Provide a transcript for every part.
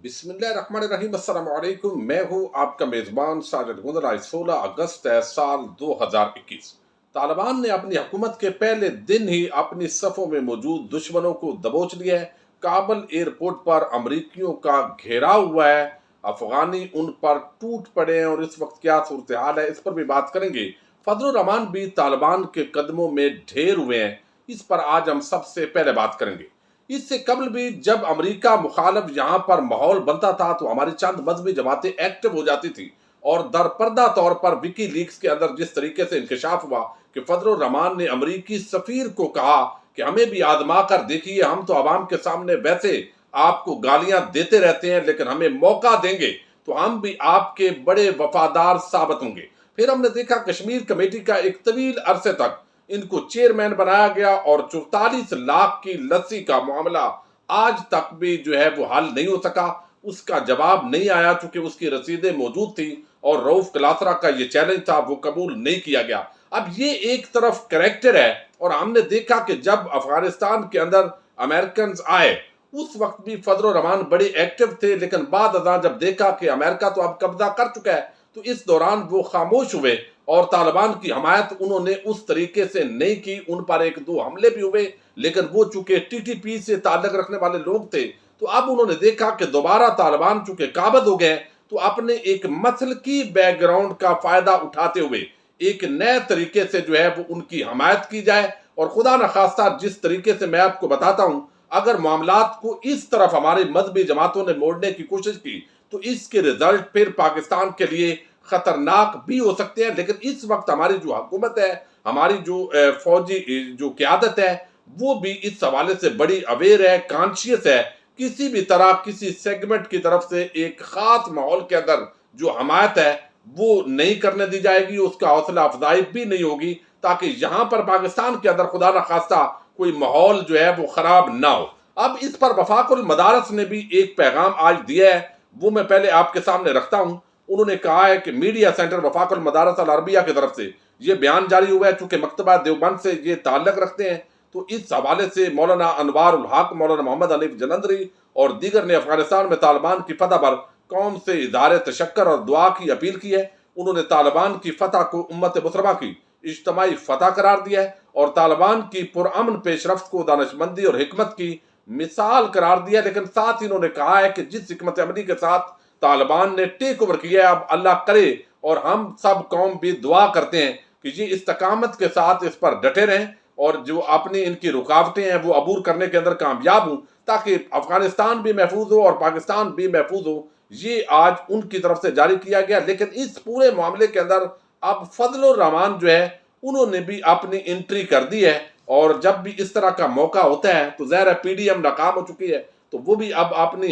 बिस्मिल्लाह रहमान रहीम। अस्सलाम वालेकुम। मैं हूँ आपका मेज़बान साजिद गुंजर। आज 16 अगस्त है साल 2021। तालिबान ने अपनी हुकूमत के पहले दिन ही अपनी सफ़ों में मौजूद दुश्मनों को दबोच लिया है। काबुल एयरपोर्ट पर अमरीकियों का घेराव हुआ है। अफगानी उन पर टूट पड़े हैं और इस वक्त क्या सूरत हाल है, इस पर भी बात करेंगे। फजलुर रहमान भी तालिबान के कदमों में ढेर हुए हैं, इस पर आज हम सबसे पहले बात करेंगे। इससे कबल भी जब अमेरिका मुखालिफ यहाँ पर माहौल बनता था तो हमारी चंद मजहबी जमातें एक्टिव हो जाती थी, और दरपर्दा तौर पर विकी लीक्स के अंदर जिस तरीके से इंकशाफ हुआ कि फजलुर रहमान ने अमरीकी सफीर को कहा कि हमें भी आजमा कर देखिए, हम तो आवाम के सामने वैसे आपको गालियां देते रहते हैं, लेकिन हमें मौका देंगे तो हम भी आपके बड़े वफादार साबित होंगे। फिर हमने देखा कश्मीर कमेटी का एक तवील अरसे तक इनको चेयरमैन बनाया गया और 44 लाख की लस्सी का मामला आज तक भी जो है वो हल नहीं हो सका। उसका जवाब नहीं आया चूंकि उसकी रसीदें मौजूद थी और रऊफ कलासरा का ये चैलेंज था, वो कबूल नहीं किया गया। अब ये एक तरफ करेक्टर है, और हमने देखा कि जब अफगानिस्तान के अंदर अमेरिकन आए उस वक्त भी फजलुर रहमान बड़े एक्टिव थे, लेकिन बाद अज़ां जब देखा कि अमेरिका तो अब कब्जा कर चुका है तो इस दौरान वो खामोश हुए और तालिबान की हमायत उन्होंने उस तरीके से नहीं की। उन पर एक दो हमले भी हुए, लेकिन वो चूंकि टीटीपी से ताल्लुक रखने वाले लोग थे तो अब उन्होंने देखा कि दोबारा तालिबान चूंकि काबज हो गए तो अपने एक मसलकी बैकग्राउंड का फायदा उठाते हुए एक नए तरीके से जो है वो उनकी हमायत की जाए। और खुदा न खास्ता जिस तरीके से मैं आपको बताता हूं, अगर मामलात को इस तरफ हमारे मजहबी जमातों ने मोड़ने की कोशिश की तो इसके रिजल्ट फिर पाकिस्तान के लिए खतरनाक भी हो सकते हैं। लेकिन इस वक्त हमारी जो हुकूमत है, हमारी जो फौजी जो क्यादत है, वो भी इस हवाले से बड़ी अवेयर है, कॉन्शियस है। किसी भी तरह किसी सेगमेंट की तरफ से एक खास माहौल के अंदर जो हमायत है वो नहीं करने दी जाएगी, उसका हौसला अफजाई भी नहीं होगी, ताकि यहां पर पाकिस्तान के अंदर खुदा न खास्ता कोई माहौल जो है वो खराब ना हो। अब इस पर वफाकुल मदारस ने भी एक पैगाम आज दिया है, वो मैं पहले आपके सामने रखता हूं। उन्होंने कहा है कि मीडिया सेंटर वफाकुल मदारस अल अरबिया की तरफ से ये बयान जारी हुआ है, चूंकि मकतबा देवबंद से ये ताल्लुक रखते हैं तो इस हवाले से मौलाना अनवार उल हक, मौलाना मोहम्मद हनीफ जलंधरी और दीगर ने अफगानिस्तान में तालिबान की फतह पर कौम से इज़हार तशक्कर और दुआ की अपील की है। उन्होंने तालिबान की फतह को उम्मत मुसलमा की इज्तमाई फतह करार दिया है और तालिबान की पुरअमन पेशरफ्त को दानिशमंदी और हिकमत की मिसाल करार दिया। लेकिन साथ ही उन्होंने कहा है कि जिस हिकमत अमली के साथ तालिबान ने टेक ओवर किया है, अब अल्लाह करे और हम सब कौम भी दुआ करते हैं कि ये इस्तकामत के साथ इस पर डटे रहें और जो अपनी इनकी रुकावटें हैं वो अबूर करने के अंदर कामयाब हों, ताकि अफगानिस्तान भी महफूज हो और पाकिस्तान भी महफूज हो। ये आज उनकी तरफ से जारी किया गया। लेकिन इस पूरे मामले के अंदर अब फजलुर रहमान जो है उन्होंने भी अपनी एंट्री कर दी है, और जब भी इस तरह का मौका होता है तो ज़ाहिर है पीडीएम नाकाम हो चुकी है तो वो भी अब अपनी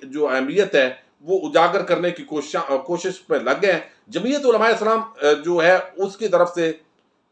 जो अहमियत है वो उजागर करने की कोशिश पर लग गए हैं। जमीयत उलमा इस्लाम जो है उसकी तरफ से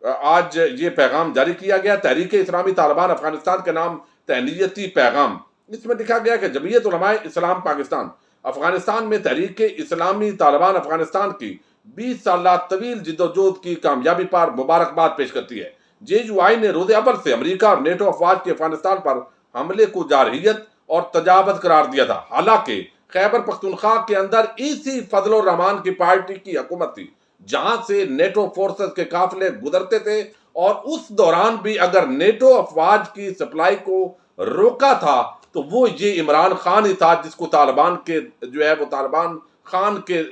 आज ये पैगाम जारी किया गया, तहरीक इस्लामी तालिबान अफगानिस्तान के नाम तहनीयती पैगाम। इसमें लिखा गया कि जमीयत उलमा इस्लाम पाकिस्तान अफगानिस्तान में तहरीक इस्लामी तालिबान अफगानिस्तान की 20 साल तवील जिद्दोजहद की कामयाबी पर मुबारकबाद पेश करती है। JUI ने रोज़ अव्वल से अमरीका और नेटो अफवाज के अफगानिस्तान पर हमले को जारहियत और तजावत करार दिया था। हालांकि खैबर पख्तूनख्वा के अंदर इसी फजलुर रहमान की पार्टी की हुकूमत थी जहां से नेटो फोर्सेस के काफिले गुजरते थे, और उस दौरान भी अगर नेटो अफवाज की सप्लाई को रोका था तो वो ये इमरान खान ही था जिसको तालिबान के जो है वो तालिबान खान के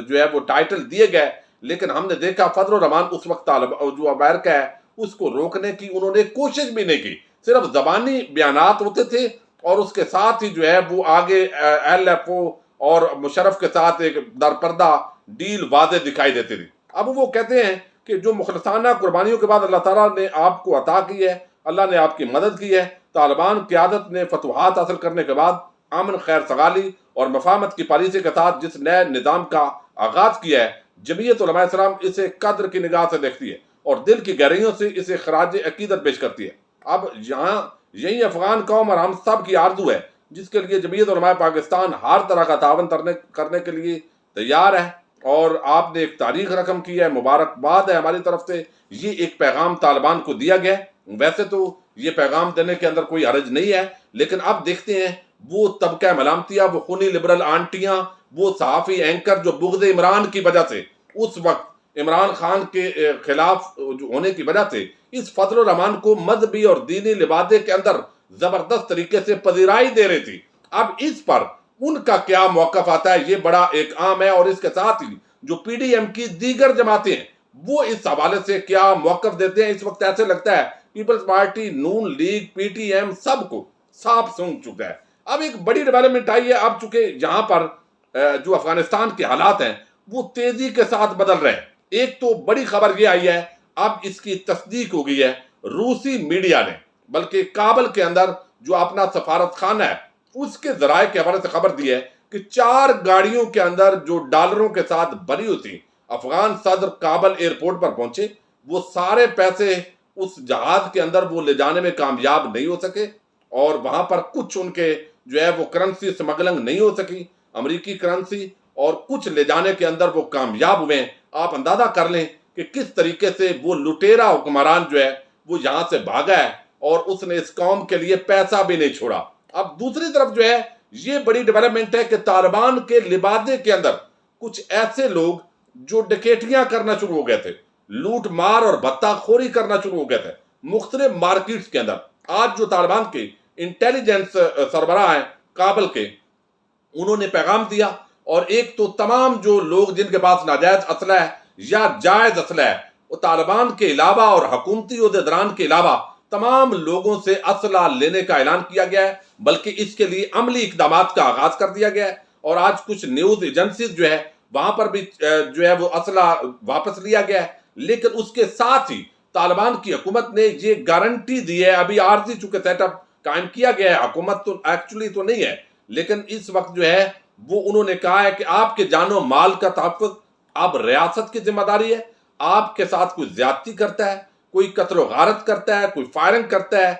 जो है वो टाइटल दिए गए। लेकिन हमने देखा फजलुर रहमान उस वक्त जो अमेरिका है उसको रोकने की उन्होंने कोशिश भी नहीं की, सिर्फ जबानी बयानात होते थे और उसके साथ ही जो है वो आगे LFO और मुशर्रफ के साथ एक दरपर्दा डील वादे दिखाई देती थी। अब वो कहते हैं कि जो मुखलसाना कुर्बानियों के बाद अल्लाह ताला ने आपको अता की है, अल्लाह ने आपकी मदद की है। तालिबान क़यादत ने फतुहात हासिल करने के बाद अमन खैर सगाली और मफाहमत की पॉलिसी के साथ जिस नए निज़ाम का आगाज़ किया है, जमीयत उलमा इस्लाम इसे कद्र की निगाह से देखती है और दिल की गहराइयों से इसे खराज अकीदत पेश करती है। अब यहाँ यही अफगान कौम और हम सब की आरजू है जिसके लिए जमीयत उलमा पाकिस्तान हर तरह का तावन करने के लिए तैयार है, और आपने एक तारीख रकम की है, मुबारकबाद है हमारी तरफ से। ये एक पैगाम तालिबान को दिया गया। वैसे तो ये पैगाम देने के अंदर कोई हर्ज नहीं है, लेकिन अब देखते हैं وہ طبقہ ملامتیہ، وہ خونی لبرل آنٹیاں، وہ صحافی اینکر جو بغض عمران کی وجہ سے اس وقت عمران خان کے خلاف ہونے کی وجہ سے اس فضل الرحمان کو مذہبی اور دینی لبادے کے اندر زبردست طریقے سے پذیرائی دے رہی تھی، اب اس پر ان کا کیا موقف آتا ہے، یہ بڑا ایک عام ہے۔ اور اس کے ساتھ ہی جو پی ڈی ایم کی دیگر جماعتیں ہیں وہ اس حوالے سے کیا موقف دیتے ہیں، اس وقت ایسے لگتا ہے پیپلز پارٹی، نون لیگ، پی ٹی ایم سب کو سانپ سونگھ چکا ہے۔ اب ایک بڑی ڈیولپمنٹ آئی ہے، اب چونکہ یہاں پر جو افغانستان کے حالات ہیں وہ تیزی کے ساتھ بدل رہے ہیں۔ ایک تو بڑی خبر یہ آئی ہے، اب اس کی تصدیق ہو گئی ہے، روسی میڈیا نے بلکہ کابل کے اندر جو اپنا سفارت خانہ ہے اس کے ذرائع کے حوالے سے خبر دی ہے کہ 4 گاڑیوں کے اندر جو ڈالروں کے ساتھ بھری ہوئی افغان صدر کابل ایئرپورٹ پر پہنچے، وہ سارے پیسے اس جہاز کے اندر وہ لے جانے میں کامیاب نہیں ہو سکے، اور وہاں پر کچھ ان کے جو ہے وہ کرنسی سمگلنگ نہیں ہو سکی، امریکی کرنسی، اور کچھ لے جانے کے اندر وہ کامیاب ہوئے ہیں۔ آپ اندازہ کر لیں کہ کس طریقے سے وہ لٹیرا حکمران جو ہے وہ یہاں سے بھاگا ہے، اور اس نے اس قوم کے لیے پیسہ بھی نہیں چھوڑا۔ اب دوسری طرف جو ہے یہ بڑی ڈیولپمنٹ ہے کہ طالبان کے لبادے کے اندر کچھ ایسے لوگ جو ڈکیٹیاں کرنا شروع ہو گئے تھے، لوٹ مار اور بھتہ خوری کرنا شروع ہو گئے تھے مختلف مارکیٹس کے اندر، آج جو طالبان کے انٹیلیجنس سربراہ ہیں کابل کے، انہوں نے پیغام دیا، اور ایک تو تمام جو لوگ جن کے پاس ناجائز اسلحہ ہے یا جائز اسلحہ ہے وہ طالبان کے علاوہ اور حکومتی عہدیداران کے علاوہ تمام لوگوں سے اسلحہ لینے کا اعلان کیا گیا ہے، بلکہ اس کے لیے عملی اقدامات کا آغاز کر دیا گیا ہے، اور آج کچھ نیوز ایجنسیز جو ہے وہاں پر بھی جو ہے وہ اسلحہ واپس لیا گیا ہے۔ لیکن اس کے ساتھ ہی طالبان کی حکومت نے یہ گارنٹی دی ہے، ابھی عارضی چونکہ سیٹ اپ قائم کیا گیا ہے، حکومت تو ایکچولی تو نہیں ہے، لیکن اس وقت جو ہے وہ انہوں نے کہا ہے کہ آپ کے جان و مال کا تحفظ اب ریاست کی ذمہ داری ہے۔ آپ کے ساتھ کوئی زیادتی کرتا ہے، کوئی قتل و غارت کرتا ہے، کوئی فائرنگ کرتا ہے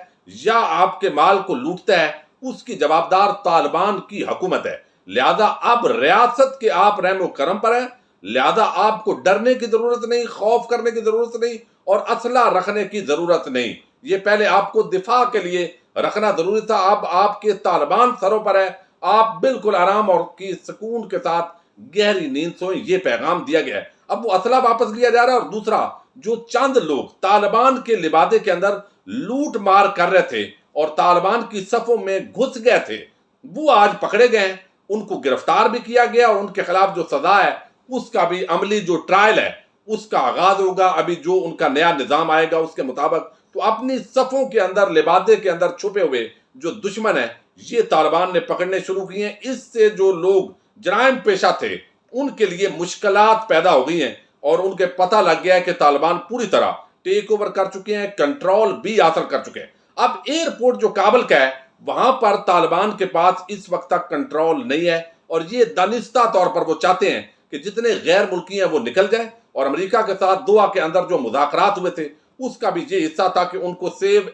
یا آپ کے مال کو لوٹتا ہے، اس کی جوابدار طالبان کی حکومت ہے۔ لہذا اب ریاست کے آپ رحم و کرم پر ہیں، لہذا آپ کو ڈرنے کی ضرورت نہیں، خوف کرنے کی ضرورت نہیں، اور اسلحہ رکھنے کی ضرورت نہیں۔ یہ پہلے آپ کو دفاع کے لیے رکھنا ضروری تھا، اب آپ کے طالبان سروں پر ہے، آپ بالکل آرام اور کی سکون کے ساتھ گہری نیند سوئیں، یہ پیغام دیا گیا ہے۔ اب وہ اسلحہ واپس لیا جا رہا ہے، اور دوسرا جو چند لوگ طالبان کے لبادے کے اندر لوٹ مار کر رہے تھے اور طالبان کی صفوں میں گھس گئے تھے وہ آج پکڑے گئے ہیں، ان کو گرفتار بھی کیا گیا، اور ان کے خلاف جو سزا ہے اس کا بھی عملی جو ٹرائل ہے اس کا آغاز ہوگا، ابھی جو ان کا نیا نظام آئے گا اس کے مطابق۔ تو اپنی صفوں کے اندر لبادے کے اندر چھپے ہوئے جو دشمن ہیں یہ طالبان نے پکڑنے شروع کی ہیں، اس سے جو لوگ جرائم پیشہ تھے ان کے لیے مشکلات پیدا ہو گئی ہیں، اور ان کے پتہ لگ گیا ہے کہ طالبان پوری طرح ٹیک اوور کر چکے ہیں، کنٹرول بھی حاصل کر چکے ہیں۔ اب ایئرپورٹ جو کابل کا ہے وہاں پر طالبان کے پاس اس وقت تک کنٹرول نہیں ہے، اور یہ دانستہ طور پر وہ چاہتے ہیں کہ جتنے غیر ملکی ہیں وہ نکل جائیں، اور امریکہ کے ساتھ دوحہ کے اندر جو مذاکرات ہوئے تھے اس کا بھی یہ حصہ تھا کہ ان کو سیف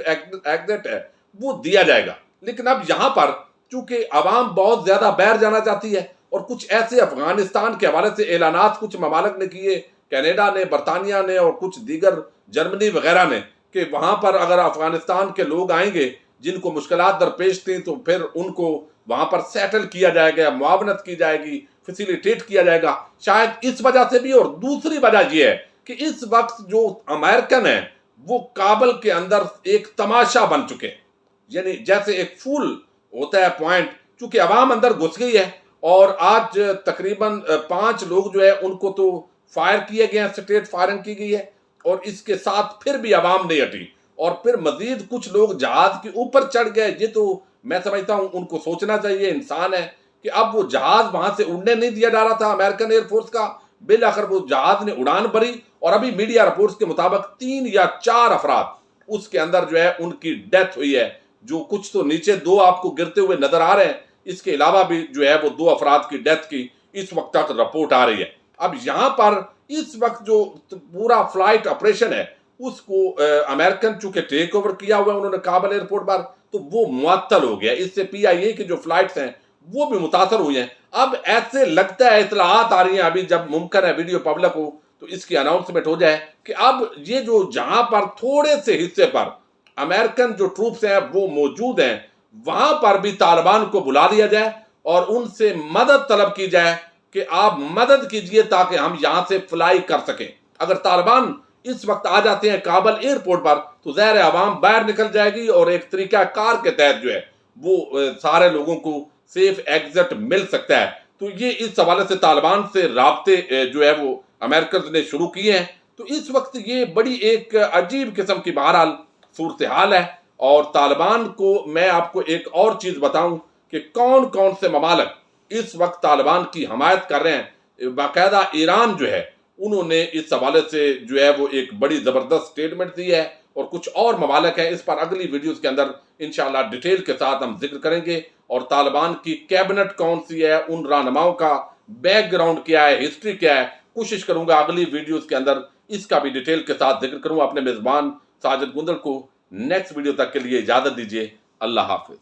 ایگزٹ ہے وہ دیا جائے گا۔ لیکن اب یہاں پر چونکہ عوام بہت زیادہ باہر جانا چاہتی ہے، اور کچھ ایسے افغانستان کے حوالے سے اعلانات کچھ ممالک نے کیے، کینیڈا نے، برطانیہ نے، اور کچھ دیگر جرمنی وغیرہ نے، کہ وہاں پر اگر افغانستان کے لوگ آئیں گے جن کو مشکلات درپیش تھیں تو پھر ان کو وہاں پر سیٹل کیا جائے گا، معاونت کی جائے گی، فیسیلیٹیٹ کیا جائے گا۔ شاید اس وجہ سے بھی، اور دوسری وجہ یہ ہے کہ اس وقت جو امریکن ہیں وہ کابل کے اندر ایک تماشا بن چکے ہیں، یعنی جیسے ایک پھول ہوتا ہے پوائنٹ، چونکہ عوام اندر گھس گئی ہے، اور آج تقریباً 5 لوگ جو ہے ان کو تو فائر کیے گئے ہیں، اسٹریٹ فائرنگ کی گئی ہے، اور اس کے ساتھ پھر بھی عوام نہیں ہٹی، اور پھر مزید کچھ لوگ جہاز کے اوپر چڑھ گئے۔ یہ تو میں سمجھتا ہوں ان کو سوچنا چاہیے، انسان ہے، کہ اب وہ جہاز وہاں سے اڑنے نہیں دیا جا رہا تھا امریکن ایئر فورس کا، بالآخر وہ جہاز نے اڑان بھری، اور ابھی میڈیا رپورٹس کے مطابق 3 یا 4 افراد اس کے اندر جو ہے ان کی ڈیتھ ہوئی ہے، جو کچھ تو نیچے 2 آپ کو گرتے ہوئے نظر آ رہے ہیں، اس کے علاوہ بھی جو ہے وہ 2 افراد کی ڈیتھ کی اس وقت تک رپورٹ آ رہی ہے۔ اب یہاں پر اس وقت جو پورا فلائٹ آپریشن ہے اس کو امریکن چونکہ ٹیک اوور کیا ہوا ہے انہوں نے کابل ایئرپورٹ پر، تو وہ معطل ہو گیا، اس سے پی آئی اے کی جو فلائٹس ہیں وہ بھی متاثر ہوئی ہیں۔ اب ایسے لگتا ہے، اطلاعات آ رہی ہیں، ابھی جب ممکن ہے ویڈیو پبلک ہو تو اس کی اناؤنسمنٹ ہو جائے، کہ اب یہ جو جہاں پر تھوڑے سے حصے پر امریکن جو ٹروپس ہیں وہ موجود ہیں वहां पर भी तालिबान को बुला लिया जाए और उनसे मदद तलब की जाए कि आप मदद कीजिए ताकि हम यहां से फ्लाई कर सकें। अगर तालिबान इस वक्त आ जाते हैं काबल एयरपोर्ट पर तो ज़ाहिर है आवाम बाहर निकल जाएगी और एक तरीका कार के तहत जो है वो सारे लोगों को सेफ एग्जिट मिल सकता है। तो ये इस हवाले से तालिबान से राब्ते जो है वो अमेरिकन ने शुरू किए हैं। तो इस वक्त ये बड़ी एक अजीब किस्म की बहरहाल सूरत हाल है। और तालिबान को मैं आपको एक और चीज बताऊं कि कौन कौन से ममालिक इस वक्त तालिबान की हमायत कर रहे हैं। बाकायदा ईरान जो है उन्होंने इस हवाले से जो है वो एक बड़ी जबरदस्त स्टेटमेंट दी है और कुछ और ममालिक हैं। इस पर अगली वीडियोस के अंदर इंशाल्लाह डिटेल के साथ हम जिक्र करेंगे और तालिबान की कैबिनेट कौन सी है, उन रहनुमाओं का बैकग्राउंड क्या है, हिस्ट्री क्या है। कोशिश करूंगा अगली वीडियोस के अंदर इसका भी डिटेल के साथ जिक्र करूं। अपने मेजबान साजिद गुंदल को नेक्स्ट वीडियो तक के लिए इजाजत दीजिए। अल्लाह हाफिज।